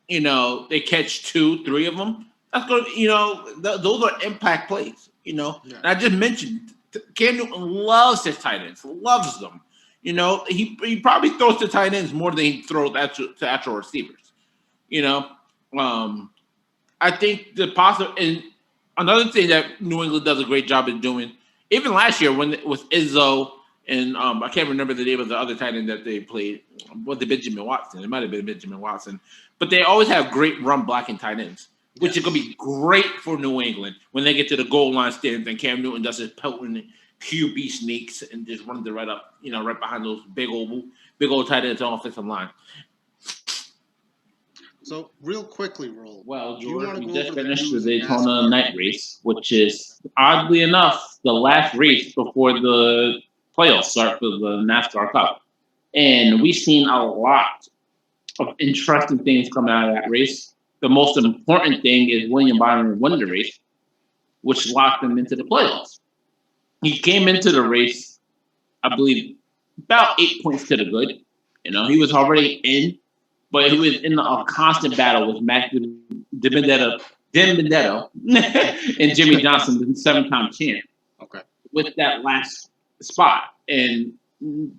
they catch 2, 3 of them, that's going to, those are impact plays, Yeah. And I just mentioned Cam Newton loves his tight ends, loves them. He probably throws to tight ends more than he throws to actual receivers. I think the possible and another thing that New England does a great job of doing, even last year when with Izzo and I can't remember the name of the other tight end that they played. Was it Benjamin Watson? It might have been Benjamin Watson, but they always have great run blocking tight ends. Which is going to be great for New England when they get to the goal line stands and Cam Newton does his potent QB sneaks and just runs it right up, right behind those big old tight ends on offensive line. So, real quickly, Roll. Well, George, we just finished the Daytona night race, which is, oddly enough, the last race before the playoffs start for the NASCAR Cup. And we've seen a lot of interesting things come out of that race. The most important thing is William Byron won the race, which locked him into the playoffs. He came into the race, I believe, about 8 points to the good. He was already in, but he was in a constant battle with Matt DiBenedetto and Jimmy Johnson, the 7-time champ. Okay. With that last spot. And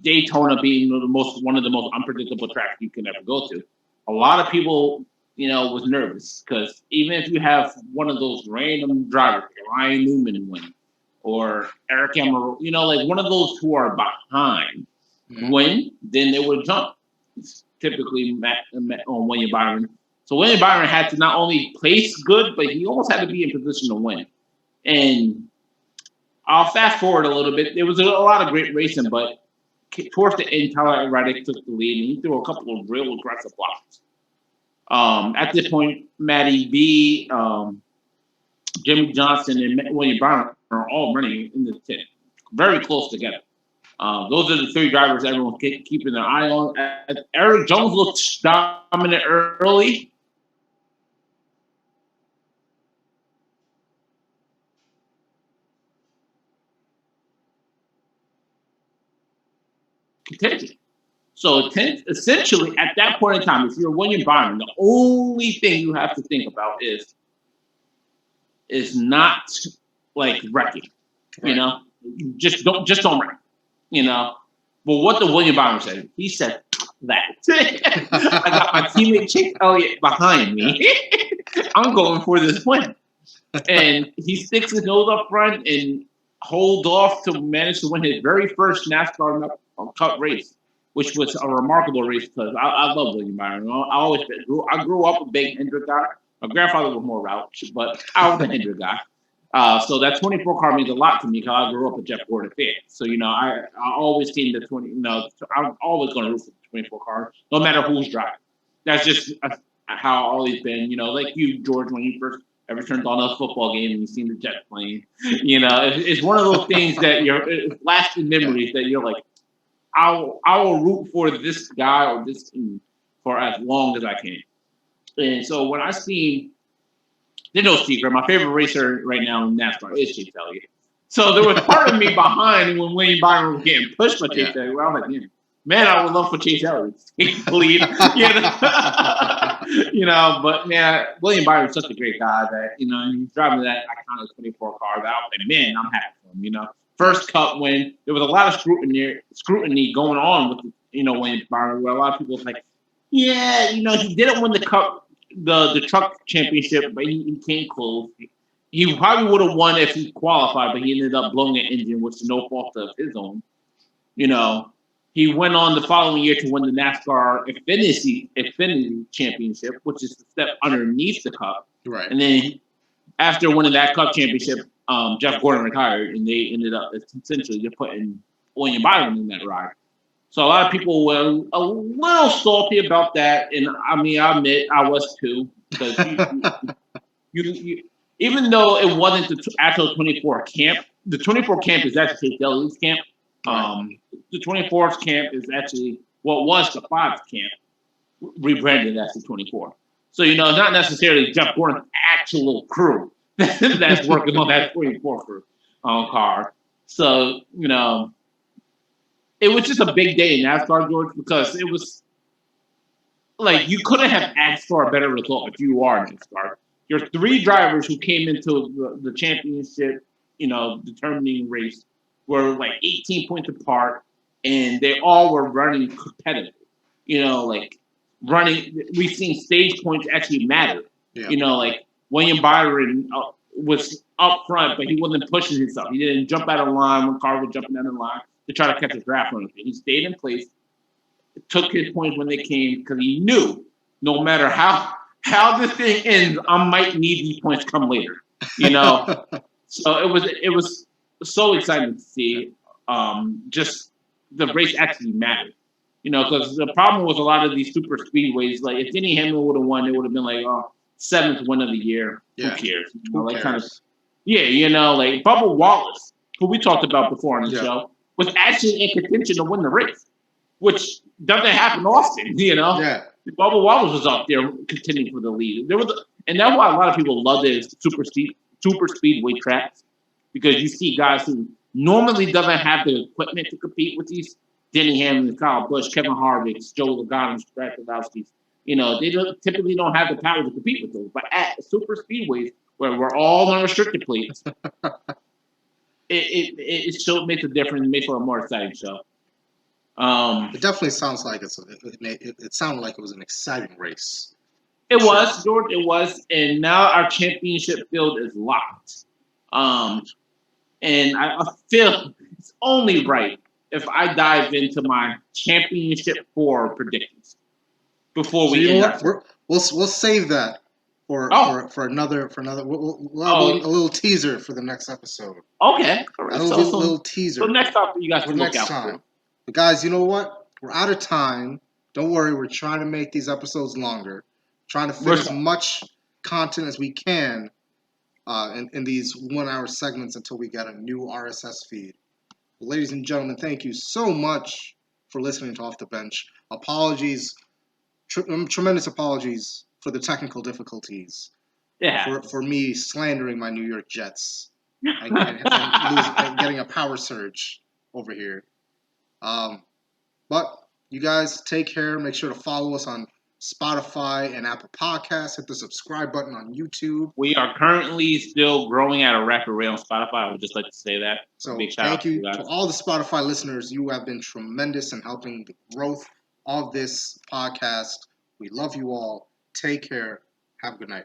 Daytona being one of the most unpredictable tracks you can ever go to, a lot of people, was nervous because even if you have one of those random drivers, Ryan Newman win, or Eric Emerald, like one of those who are behind win, then they would jump. It's typically on William Byron. So William Byron had to not only place good, but he almost had to be in position to win. And I'll fast forward a little bit. There was a lot of great racing, but towards the end, Tyler Reddick took the lead, and he threw a couple of real aggressive blocks. At this point, Matty B, Jimmy Johnson, and William Byron are all running in the 10, very close together. Those are the three drivers everyone's keeping their eye on. Eric Jones looked dominant early. Contention. So essentially, at that point in time, if you're William Byron, the only thing you have to think about is not like wrecking. Right. Just don't wreck. But what the William Byron said, he said that. I got my teammate Chase Elliott behind me. I'm going for this win. And he sticks his nose up front and holds off to manage to win his very first NASCAR Cup race, which was a remarkable race because I love William Byron. I grew up a big Hendrick guy. My grandfather was more Rouch, but I was a Hendrick guy. So that 24 car means a lot to me because I grew up a Jeff Gordon fan. So, I always seen the 20, I'm always going to root for the 24 car, no matter who's driving. That's just how I've always been, like you, George, when you first ever turned on a football game and you seen the Jets playing. It's one of those things that you're lasting memories that you're like, I will root for this guy or this team for as long as I can. And so when I seen, there's no secret, my favorite racer right now in NASCAR is Chase Elliott. So there was part of me behind when William Byron was getting pushed by Chase Elliott. Well, I was like, man, I would love for Chase Elliott to take the lead. But man, William Byron's such a great guy that, he's driving that iconic 24 car that I was like, man, I'm happy for him, First Cup win. There was a lot of scrutiny going on with, William Byron, where a lot of people was like, he didn't win the Cup, the truck championship, but he came close. He probably would have won if he qualified, but he ended up blowing an engine, which is no fault of his own. He went on the following year to win the NASCAR Xfinity Championship, which is the step underneath the Cup. Right. And then after winning that Cup championship, Jeff Gordon retired, and they ended up essentially just putting William Byron in that ride. So a lot of people were a little salty about that, and I admit I was too, because you even though it wasn't the actual 24 camp, the 24 camp is actually Chase Elliott's camp. The 24th camp is actually what was the 5th camp, rebranded as the 24. So it's not necessarily Jeff Gordon's actual crew that's working on that 24 crew car. So it was just a big day in NASCAR, George, because it was like you couldn't have asked for a better result if you are NASCAR. Your three drivers who came into the championship, determining race were like 18 points apart, and they all were running competitive. Running. We've seen stage points actually matter. Yeah. Like William Byron was up front, but he wasn't pushing himself. He didn't jump out of line when cars were jumping out of line to try to catch a draft on him. He stayed in place, took his points when they came, because he knew no matter how this thing ends, I might need these points come later. So it was so exciting to see. Just the race actually mattered. Because the problem with a lot of these super speedways, like if Denny Hamlin would have won, it would have been like, 7th win of the year. Yeah. Who cares? Who cares? Like Bubba Wallace, who we talked about before on the show, was actually in contention to win the race, which doesn't happen often. Yeah. Bubba Wallace was up there contending for the lead. And that's why a lot of people love this super speedway tracks, because you see guys who normally doesn't have the equipment to compete with these Denny Hamlin, Kyle Busch, Kevin Harvick, Joe Logano, Brad Keselowski. They typically don't have the power to compete with those. But at super speedways, where we're all on restricted plates, it still makes a difference. It makes for a more exciting show. It definitely sounds like it sounded like it was an exciting race. It was, George. It was, and now our championship field is locked. And I feel it's only right if I dive into my championship 4 predictions before we end our. We'll save that for another. We'll have a little teaser for the next episode. Okay, a little teaser. So next up, you guys can look out time. for. But guys, you know what? We're out of time. Don't worry, we're trying to make these episodes longer. Trying to fit as much content as we can in these 1 hour segments until we get a new RSS feed. But ladies and gentlemen, thank you so much for listening to Off the Bench. Apologies, tremendous apologies for the technical difficulties. Yeah. For me slandering my New York Jets and getting a power surge over here. But you guys take care. Make sure to follow us on Spotify and Apple Podcasts. Hit the subscribe button on YouTube. We are currently still growing at a rapid rate on Spotify. I would just like to say that. So thank you to all the Spotify listeners. You have been tremendous in helping the growth of this podcast. We love you all. Take care. Have a good night.